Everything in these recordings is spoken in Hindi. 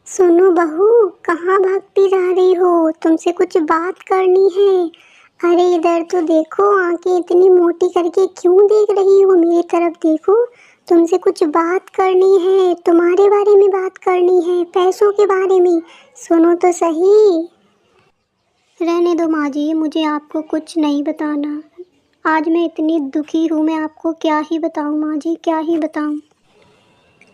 सुनो बहू, कहाँ भागती जा रही हो? तुमसे कुछ बात करनी है। अरे इधर तो देखो, आंखें इतनी मोटी करके क्यों देख रही हो? मेरी तरफ देखो, तुमसे कुछ बात करनी है, तुम्हारे बारे में बात करनी है, पैसों के बारे में। सुनो तो सही। रहने दो माँ जी, मुझे आपको कुछ नहीं बताना। आज मैं इतनी दुखी हूँ, मैं आपको क्या ही बताऊँ माँ जी, क्या ही बताऊँ।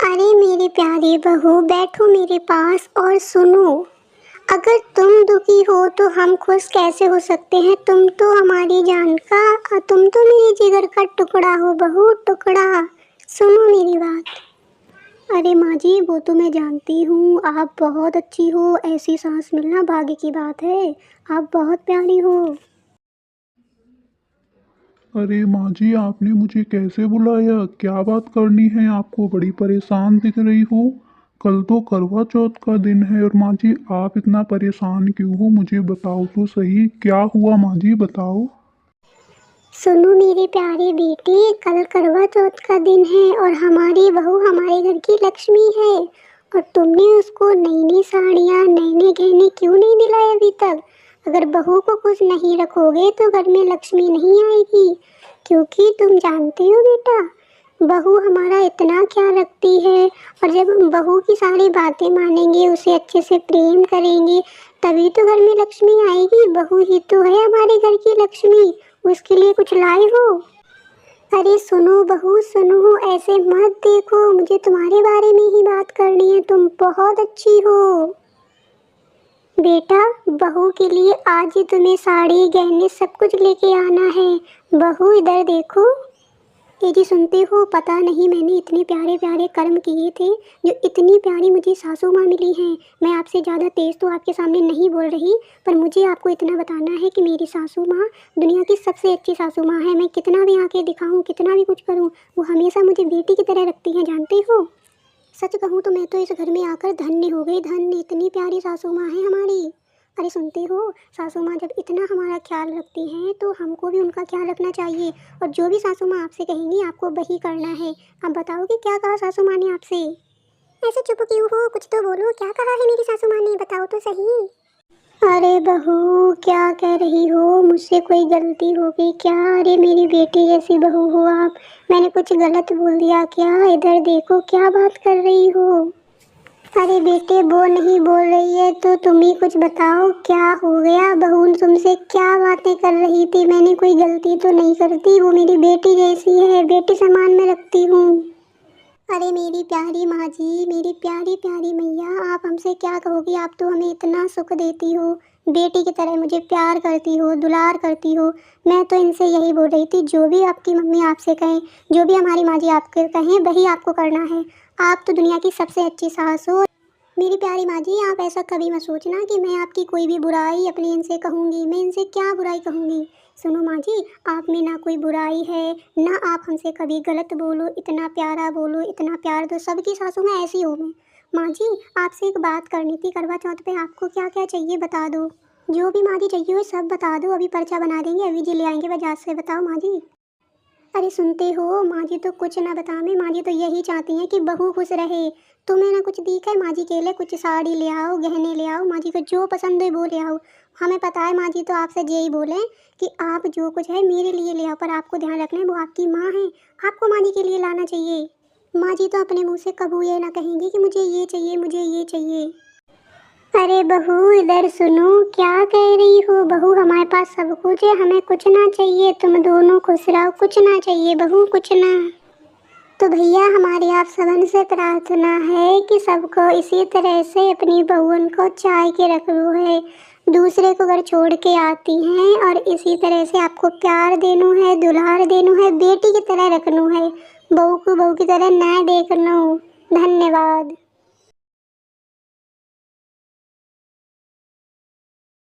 अरे मेरी प्यारी बहू, बैठो मेरे पास और सुनो। अगर तुम दुखी हो तो हम खुश कैसे हो सकते हैं? तुम तो हमारी जान का, तुम तो मेरे जिगर का टुकड़ा हो बहू, टुकड़ा। सुनो मेरी बात। अरे माँ जी, वो तो मैं जानती हूँ, आप बहुत अच्छी हो, ऐसी सास मिलना भाग्य की बात है। आप बहुत प्यारी हो। अरे माँ जी, आपने मुझे कैसे बुलाया? क्या बात करनी है आपको? बड़ी परेशान दिख रही हो। कल तो करवा चौथ का दिन है और माँ जी आप इतना परेशान क्यों हो? मुझे बताओ तो सही, क्या हुआ माँ जी, बताओ। सुनो मेरी प्यारी बेटी, कल करवा चौथ का दिन है और हमारी बहू हमारे घर की लक्ष्मी है। और तुमने उसको नई नई साड़ियाँ, नए नए गहने क्यों नहीं दिलाए अभी तक? अगर बहू को खुश नहीं रखोगे तो घर में लक्ष्मी नहीं आएगी। क्योंकि तुम जानते हो बेटा, बहू हमारा इतना ख्याल रखती है। और जब हम बहू की सारी बातें मानेंगे, उसे अच्छे से प्रेम करेंगे, तभी तो घर में लक्ष्मी आएगी। बहू ही तो है हमारे घर की लक्ष्मी। उसके लिए कुछ लाए हो? अरे सुनो बहू, सुनो, ऐसे मत देखो, मुझे तुम्हारे बारे में ही बात करनी है। तुम बहुत अच्छी हो बेटा। बहू के लिए आज ही तुम्हें साड़ी, गहने सब कुछ लेके आना है। बहू इधर देखो। ये जी सुनते हो, पता नहीं मैंने इतने प्यारे प्यारे कर्म किए थे जो इतनी प्यारी मुझे सासू माँ मिली हैं। मैं आपसे ज़्यादा तेज़ तो आपके सामने नहीं बोल रही, पर मुझे आपको इतना बताना है कि मेरी सासू माँ दुनिया की सबसे अच्छी सासू माँ है। मैं कितना भी आके दिखाऊं, कितना भी कुछ करूं, वो हमेशा मुझे बेटी की तरह रखती हैं, जानते हो। सच कहूँ तो मैं तो इस घर में आकर धन्य हो गई, धन्य। इतनी प्यारी सासू माँ है हमारी। अरे सुनते हो, सासू माँ जब इतना हमारा ख्याल रखती हैं तो हमको भी उनका ख्याल रखना चाहिए। और जो भी सासू माँ आपसे कहेंगी आपको वही करना है। अब बताओ कि क्या कहा सासू माँ ने आपसे? ऐसे चुप क्यों हो? कुछ तो बोलो, क्या कहा है मेरी सासू माँ ने? बताओ तो सही। अरे बहू, क्या कह रही हो? मुझसे कोई गलती हो गई क्या? अरे मेरी बेटी जैसी बहू हो आप। मैंने कुछ गलत बोल दिया क्या? इधर देखो, क्या बात कर रही हो? अरे बेटे, वो नहीं बोल रही है तो तुम ही कुछ बताओ, क्या हो गया? बहू तुमसे क्या बातें कर रही थी? मैंने कोई गलती तो नहीं करती, वो मेरी बेटी जैसी है, बेटी समान में रखती हूँ। अरे मेरी प्यारी माँ जी, मेरी प्यारी प्यारी मैया, आप हमसे क्या कहोगी? आप तो हमें इतना सुख देती हो, बेटी की तरह मुझे प्यार करती हो, दुलार करती हो। मैं तो इनसे यही बोल रही थी, जो भी आपकी मम्मी आपसे कहें, जो भी हमारी माँ जी आपके कहें, वही आपको करना है। आप तो दुनिया की सबसे अच्छी सास हो। मेरी प्यारी माँ जी, आप ऐसा कभी मत सोचना कि मैं आपकी कोई भी बुराई अपने इनसे कहूँगी। मैं इनसे क्या बुराई कहूँगी? सुनो माँ जी, आप में ना कोई बुराई है, ना आप हमसे कभी गलत बोलो, इतना प्यारा बोलो, इतना प्यार दो। सबकी सासों में ऐसी हो मैं। माँ जी, आपसे एक बात करनी थी, करवा चौथ पे आपको क्या क्या चाहिए बता दो। जो भी माँ जी चाहिए हो सब बता दो, अभी पर्चा बना देंगे, अभी जी ले आएंगे बाजार से। बताओ माँ जी। अरे सुनते हो, माँ जी तो कुछ ना बतावे, माँ जी तो यही चाहती हैं कि बहू खुश रहे। तुम्हें ना कुछ दिखा है माँ जी के लिए? कुछ साड़ी ले आओ, गहने ले आओ, माँ जी को जो पसंद है वो ले आओ। हमें पता है माँ जी तो आपसे यही बोले कि आप जो कुछ है मेरे लिए ले आओ, पर आपको ध्यान रखना है वो आपकी माँ है, आपको माँ जी के लिए लाना चाहिए। माँ जी तो अपने मुँह से कभी ये ना कहेंगी कि मुझे ये चाहिए, मुझे ये चाहिए। अरे बहू इधर सुनो, क्या कह रही हो? बहू हमारे पास सब कुछ है, हमें कुछ ना चाहिए। तुम दोनों खुश रहो, कुछ ना चाहिए बहू, कुछ ना। तो भैया हमारी आप सबन से प्रार्थना है कि सबको इसी तरह से अपनी बहुओं को चाय के रखो है। दूसरे को घर छोड़ के आती हैं और इसी तरह से आपको प्यार देनो है, दुलार देनो है, बेटी की तरह रखनो है। बहू को बहू की तरह ना देखनो। धन्यवाद।